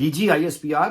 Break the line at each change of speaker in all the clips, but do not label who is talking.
DGISPR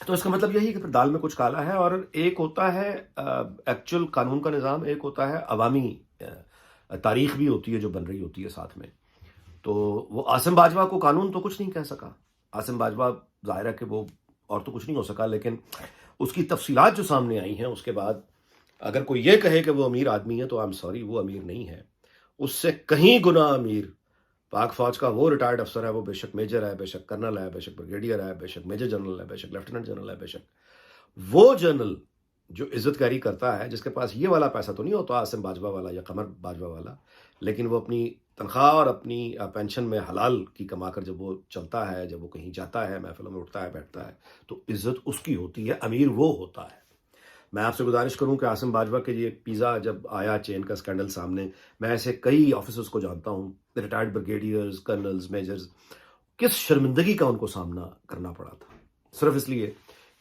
تو اس کا مطلب یہی ہے کہ پھر دال میں کچھ کالا ہے، اور ایک ہوتا ہے ایکچوئل قانون کا نظام، ایک ہوتا ہے عوامی تاریخ بھی ہوتی ہے جو بن رہی ہوتی ہے ساتھ میں۔ تو وہ عاصم باجوہ کو قانون تو کچھ نہیں کہہ سکا، عاصم باجوہ ظاہر ہے کہ وہ اور تو کچھ نہیں ہو سکا، لیکن اس کی تفصیلات جو سامنے آئی ہیں اس کے بعد اگر کوئی یہ کہے کہ وہ امیر آدمی ہے تو آئی ایم سوری، وہ امیر نہیں ہے، اس سے کہیں گنا امیر پاک فوج کا وہ ریٹائرڈ افسر ہے، وہ بے شک میجر ہے، بے شک کرنل ہے، بے شک بریگیڈیئر ہے، بے شک میجر جنرل ہے، بے شک لیفٹیننٹ جنرل ہے، بے شک وہ جنرل جو عزت کاری کرتا ہے، جس کے پاس یہ والا پیسہ تو نہیں ہوتا عاصم باجوہ والا یا قمر باجوہ والا، لیکن وہ اپنی تنخواہ اور اپنی پینشن میں حلال کی کما کر جب وہ چلتا ہے، جب وہ کہیں جاتا ہے، محفلوں میں اٹھتا ہے بیٹھتا ہے، تو عزت اس کی ہوتی ہے، امیر وہ ہوتا ہے۔ میں آپ سے گزارش کروں کہ عاصم باجوہ کے یہ پیزا جب آیا چین کا اسکینڈل سامنے، میں ایسے کئی آفیسرز کو جانتا ہوں، ریٹائرڈ بریگیڈیئرز، کرنلز، میجرز، کس شرمندگی کا ان کو سامنا کرنا پڑا تھا، صرف اس لیے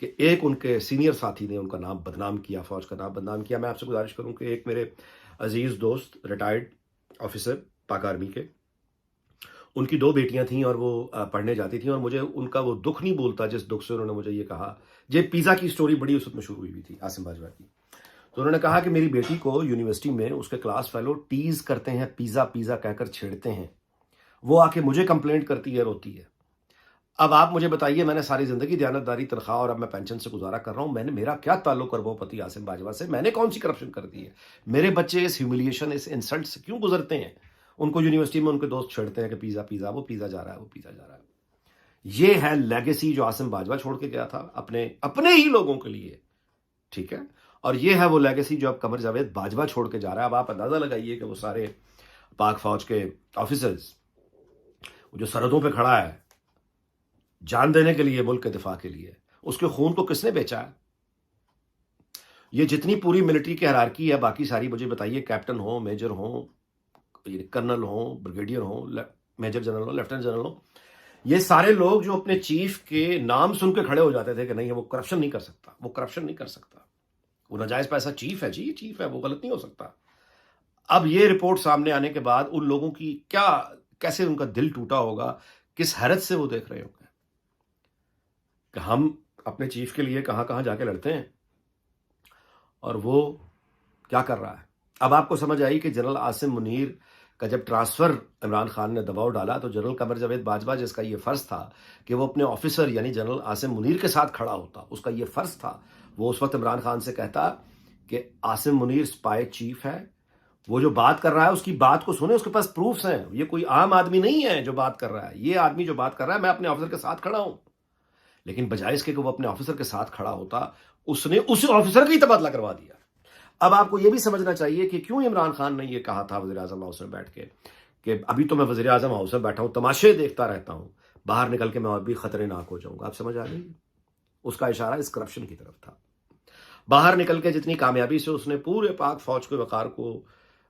کہ ایک ان کے سینئر ساتھی نے ان کا نام بدنام کیا، فوج کا نام بدنام کیا۔ میں آپ سے گزارش کروں کہ ایک میرے عزیز دوست ریٹائرڈ آفیسر پاک آرمی کے، ان کی 2 بیٹیاں تھیں اور وہ پڑھنے جاتی تھیں، اور مجھے ان کا وہ دکھ نہیں بولتا جس دکھ سے انہوں نے مجھے یہ کہا۔ یہ پیزا کی سٹوری بڑی اس وقت مشہور ہوئی تھی عاصم باجوہ کی، تو انہوں نے کہا کہ میری بیٹی کو یونیورسٹی میں اس کے کلاس فیلو ٹیز کرتے ہیں، پیزا پیزا کہہ کر چھیڑتے ہیں، وہ آ کے مجھے کمپلینٹ کرتی ہے، روتی ہے۔ اب آپ مجھے بتائیے، میں نے ساری زندگی دیانتداری تنخواہ اور اب میں پینشن سے گزارا کر رہا ہوں، میرا کیا تعلق اربوپتی عاصم باجوہ سے؟ میں نے کون سی کرپشن کر دی ہے؟ میرے بچے اس ہیوملیشن، اس انسلٹ سے کیوں گزرتے ہیں؟ ان کو یونیورسٹی میں ان کے دوست چھیڑتے ہیں کہ پیزا پیزا، وہ پیزا جا رہا ہے، وہ پیزا جا رہا ہے۔ یہ ہے لیگیسی جو عاصم باجوہ چھوڑ کے گیا تھا اپنے ہی لوگوں کے لیے، ٹھیک ہے؟ اور یہ ہے وہ لیگیسی جو اب قمر جاوید باجوہ چھوڑ کے جا رہا ہے۔ اب آپ اندازہ لگائیے کہ وہ سارے پاک فوج کے آفیسرز جو سرحدوں پہ کھڑا ہے جان دینے کے لیے، ملک کے دفاع کے لیے، اس کے خون کو کس نے بیچا ہے؟ یہ جتنی پوری ملٹری کی ہیرارکی ہے، باقی ساری مجھے بتائیے، کیپٹن ہوں، میجر ہوں، کرنل ہوں، بریگیڈیئر ہوں، میجر جنرل ہوں، لیفٹیننٹ جنرل ہوں، یہ سارے لوگ جو اپنے چیف کے نام سن کے کھڑے ہو جاتے تھے کہ نہیں وہ کرپشن نہیں کر سکتا، وہ کرپشن نہیں کر سکتا، وہ ناجائز پیسہ چیف ہے، جی یہ چیف ہے، وہ غلط نہیں ہو سکتا۔ اب یہ رپورٹ سامنے آنے کے بعد ان لوگوں کی کیسے ان کا دل ٹوٹا ہوگا، کس حیرت سے وہ دیکھ رہے ہوں گے کہ ہم اپنے چیف کے لیے کہاں کہاں جا کے لڑتے ہیں اور وہ کیا کر رہا ہے۔ اب آپ کو سمجھ آئی کہ جنرل عاصم منیر کا جب ٹرانسفر عمران خان نے دباؤ ڈالا تو جنرل قمر جاوید باجوہ، جس کا یہ فرض تھا کہ وہ اپنے آفیسر یعنی جنرل عاصم منیر کے ساتھ کھڑا ہوتا، اس کا یہ فرض تھا، وہ اس وقت عمران خان سے کہتا کہ عاصم منیر اسپائی چیف ہے، وہ جو بات کر رہا ہے اس کی بات کو سنیں، اس کے پاس پروفز ہیں، یہ کوئی عام آدمی نہیں ہے جو بات کر رہا ہے، یہ آدمی جو بات کر رہا ہے میں اپنے آفیسر کے ساتھ کھڑا ہوں۔ لیکن بجائے اس کے کہ وہ اپنے آفیسر کے ساتھ کھڑا ہوتا، اس نے اس آفیسر کا ہی تبادلہ کروا دیا۔ اب آپ کو یہ بھی سمجھنا چاہیے کہ کیوں عمران خان نے یہ کہا تھا وزیر اعظم ہاؤس میں بیٹھ کے کہ ابھی تو میں وزیر اعظم ہاؤس میں بیٹھا ہوں، تماشے دیکھتا رہتا ہوں، باہر نکل کے میں اور بھی خطرے ناک ہو جاؤں گا۔ آپ سمجھ آ گئی؟ اس کا اشارہ اس کرپشن کی طرف تھا۔ باہر نکل کے جتنی کامیابی سے اس نے پورے پاک فوج کے وقار کو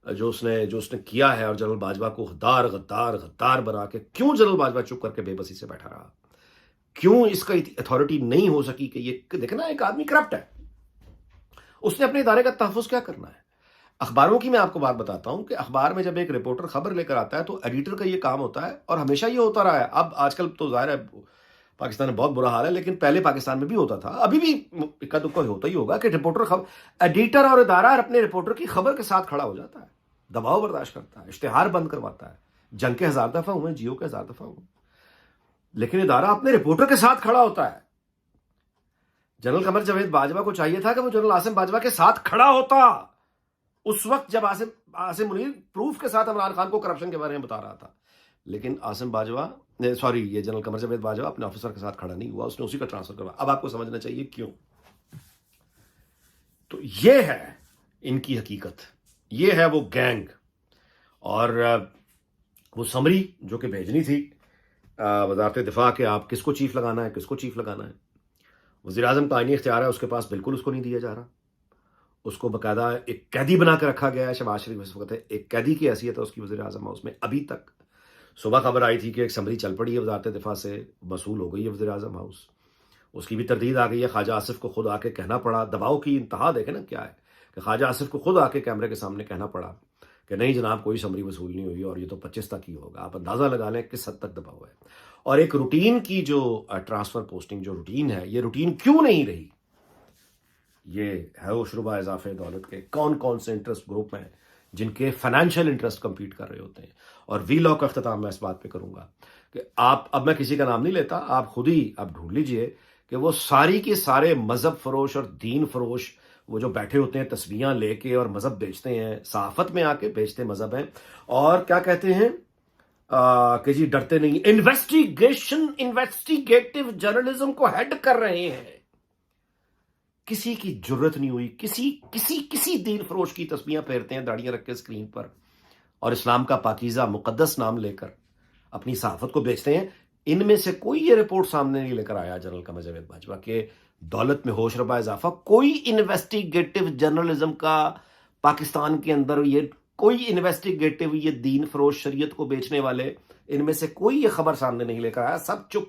جو اس نے کیا ہے، اور جنرل باجوہ کو غدار غدار غدار بنا کے، کیوں جنرل باجوہ چپ کر کے بے بسی سے بیٹھا رہا؟ کیوں اس کا اتھارٹی نہیں ہو سکی کہ یہ دیکھنا ایک آدمی کرپٹ ہے، اس نے اپنے ادارے کا تحفظ کیا کرنا ہے؟ اخباروں کی میں آپ کو بات بتاتا ہوں کہ اخبار میں جب ایک رپورٹر خبر لے کر آتا ہے تو ایڈیٹر کا یہ کام ہوتا ہے، اور ہمیشہ یہ ہوتا رہا ہے، اب آج کل تو ظاہر ہے پاکستان میں بہت برا حال ہے، لیکن پہلے پاکستان میں بھی ہوتا تھا، ابھی بھی اکا دکا ہوتا ہی ہوگا کہ ایڈیٹر اور ادارہ اپنے رپورٹر کی خبر کے ساتھ کھڑا ہو جاتا ہے، دباؤ برداشت کرتا ہے، اشتہار بند کرواتا ہے، جنگ کے 1000 دفعہ ہوئے، جیو کے 1000 دفعہ ہوئے، لیکن ادارہ اپنے رپورٹر کے ساتھ کھڑا ہوتا ہے۔ جنرل قمر جاوید باجوہ کو چاہیے تھا کہ وہ جنرل عاصم باجوہ کے ساتھ کھڑا ہوتا اس وقت جب عاصم منیر پروف کے ساتھ عمران خان کو کرپشن کے بارے میں بتا رہا تھا، لیکن یہ جنرل قمر جاوید باجوہ اپنے آفیسر کے ساتھ کھڑا نہیں ہوا، اس نے اسی کا ٹرانسفر کروا۔ اب آپ کو سمجھنا چاہیے کیوں۔ تو یہ ہے ان کی حقیقت، یہ ہے وہ گینگ، اور وہ سمری جو کہ بھیجنی تھی وزارت دفاع کہ آپ کس کو چیف لگانا ہے، کس کو چیف لگانا ہے۔ وزیر اعظم کا آئینی اختیار ہے، اس کے پاس بالکل اس کو نہیں دیا جا رہا، اس کو باقاعدہ ایک قیدی بنا کے رکھا گیا ہے۔ شہباز شریف اس وقت ایک قیدی کی حیثیت ہے اس کی وزیر اعظم ہاؤس میں۔ ابھی تک صبح خبر آئی تھی کہ ایک سمری چل پڑی ہے وزارت دفاع سے، وصول ہو گئی ہے وزیر اعظم ہاؤس، اس کی بھی تردید آ گئی ہے۔ خواجہ آصف کو خود آ کے کہنا پڑا، دباؤ کی انتہا دیکھیں نا کیا ہے، کہ خواجہ آصف کو خود آ کے کیمرے کے سامنے کہنا پڑا کہ نہیں جناب کوئی سمری وصول نہیں ہوئی اور یہ تو 25 تک ہی ہوگا. آپ اندازہ لگا لیں کس حد تک دبا ہوا ہے. اور ایک روٹین کی جو ٹرانسفر پوسٹنگ جو روٹین ہے، یہ روٹین کیوں نہیں رہی؟ یہ ہے و شربہ اضافے دولت کے کون کون سے انٹرسٹ گروپ ہیں جن کے فائنینشیل انٹرسٹ کمپیٹ کر رہے ہوتے ہیں. اور وی لاء کا اختتام میں اس بات پہ کروں گا کہ آپ، اب میں کسی کا نام نہیں لیتا، آپ خود ہی آپ ڈھونڈ لیجئے کہ وہ ساری کے سارے مذہب فروش اور دین فروش وہ جو بیٹھے ہوتے ہیں تسبیحاں لے کے اور مذہب بیچتے ہیں، صحافت میں آ کے بیچتے مذہب ہیں، اور کیا کہتے ہیں کہ جی ڈرتے نہیں، انویسٹیگیٹو جرنلزم کو ہیڈ کر رہے ہیں. کسی کی جرت نہیں ہوئی، کسی دین فروش کی تسبیحاں پھیرتے ہیں داڑیاں رکھ کے اسکرین پر، اور اسلام کا پاکیزہ مقدس نام لے کر اپنی صحافت کو بیچتے ہیں. ان میں سے کوئی یہ رپورٹ سامنے نہیں لے کر آیا جنرل قمر جاوید باجوہ کہ دولت میں ہوش ربا اضافہ. کوئی انویسٹیگیٹو جرنلزم کا پاکستان کے اندر، یہ کوئی انویسٹیگیٹو، یہ دین فروش شریعت کو بیچنے والے، ان میں سے کوئی یہ خبر سامنے نہیں لے کر آیا. سب چپ.